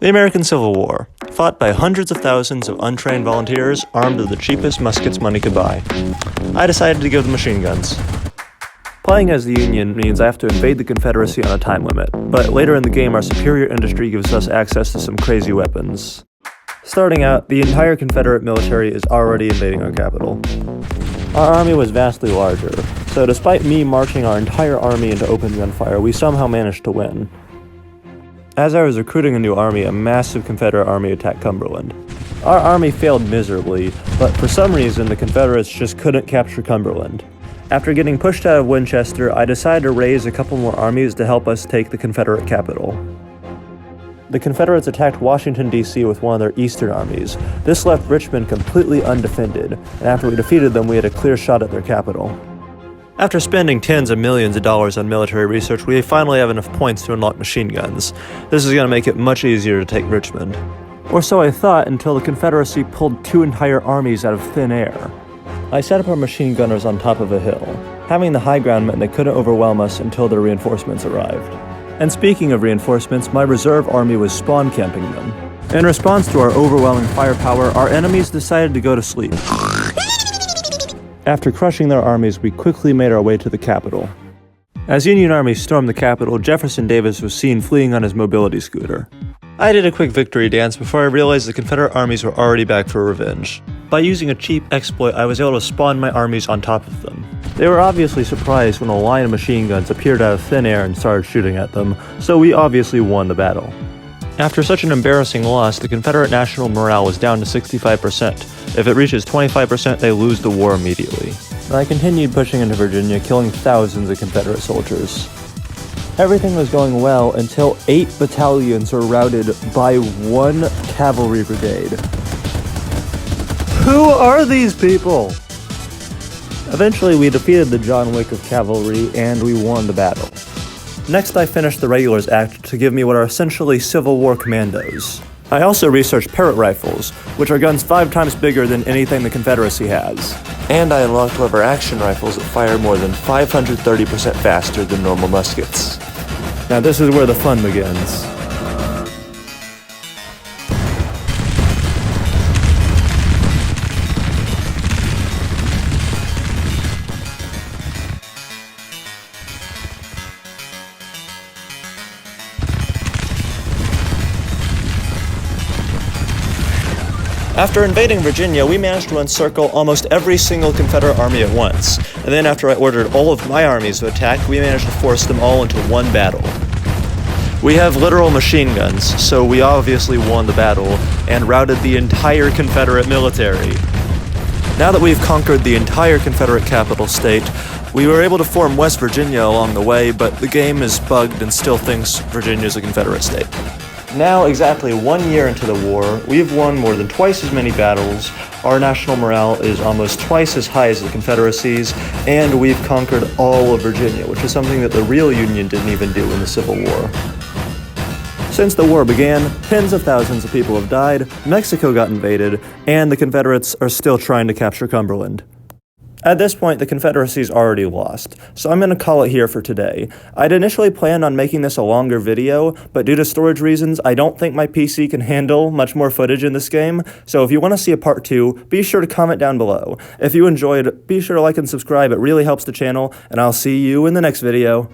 The American Civil War, fought by hundreds of thousands of untrained volunteers armed with the cheapest muskets money could buy. I decided to give them machine guns. Playing as the Union means I have to invade the Confederacy on a time limit, but later in the game our superior industry gives us access to some crazy weapons. Starting out, the entire Confederate military is already invading our capital. Our army was vastly larger, so despite me marching our entire army into open gunfire, we somehow managed to win. As I was recruiting a new army, a massive Confederate army attacked Cumberland. Our army failed miserably, but for some reason the Confederates just couldn't capture Cumberland. After getting pushed out of Winchester, I decided to raise a couple more armies to help us take the Confederate capital. The Confederates attacked Washington, D.C. with one of their eastern armies. This left Richmond completely undefended, and after we defeated them, we had a clear shot at their capital. After spending tens of millions of dollars on military research, we finally have enough points to unlock machine guns. This is going to make it much easier to take Richmond. Or so I thought until the Confederacy pulled two entire armies out of thin air. I set up our machine gunners on top of a hill. Having the high ground meant they couldn't overwhelm us until their reinforcements arrived. And speaking of reinforcements, my reserve army was spawn camping them. In response to our overwhelming firepower, our enemies decided to go to sleep. After crushing their armies, we quickly made our way to the Capitol. As Union armies stormed the Capitol, Jefferson Davis was seen fleeing on his mobility scooter. I did a quick victory dance before I realized the Confederate armies were already back for revenge. By using a cheap exploit, I was able to spawn my armies on top of them. They were obviously surprised when a line of machine guns appeared out of thin air and started shooting at them, so we obviously won the battle. After such an embarrassing loss, the Confederate national morale was down to 65%. If it reaches 25%, they lose the war immediately. I continued pushing into Virginia, killing thousands of Confederate soldiers. Everything was going well until 8 battalions were routed by one cavalry brigade. Who are these people? Eventually, we defeated the John Wick of cavalry, and we won the battle. Next, I finished the Regulars Act to give me what are essentially Civil War commandos. I also researched Parrott rifles, which are guns 5 times bigger than anything the Confederacy has. And I unlocked lever action rifles that fire more than 530% faster than normal muskets. Now this is where the fun begins. After invading Virginia, we managed to encircle almost every single Confederate army at once, and then after I ordered all of my armies to attack, we managed to force them all into one battle. We have literal machine guns, so we obviously won the battle, and routed the entire Confederate military. Now that we've conquered the entire Confederate capital state, we were able to form West Virginia along the way, but the game is bugged and still thinks Virginia's a Confederate state. Now, exactly 1 year into the war, we've won more than twice as many battles, our national morale is almost twice as high as the Confederacy's, and we've conquered all of Virginia, which is something that the real Union didn't even do in the Civil War. Since the war began, tens of thousands of people have died, Mexico got invaded, and the Confederates are still trying to capture Cumberland. At this point, the Confederacy's already lost, so I'm going to call it here for today. I'd initially planned on making this a longer video, but due to storage reasons, I don't think my PC can handle much more footage in this game, so if you want to see a part 2, be sure to comment down below. If you enjoyed, be sure to like and subscribe, it really helps the channel, and I'll see you in the next video.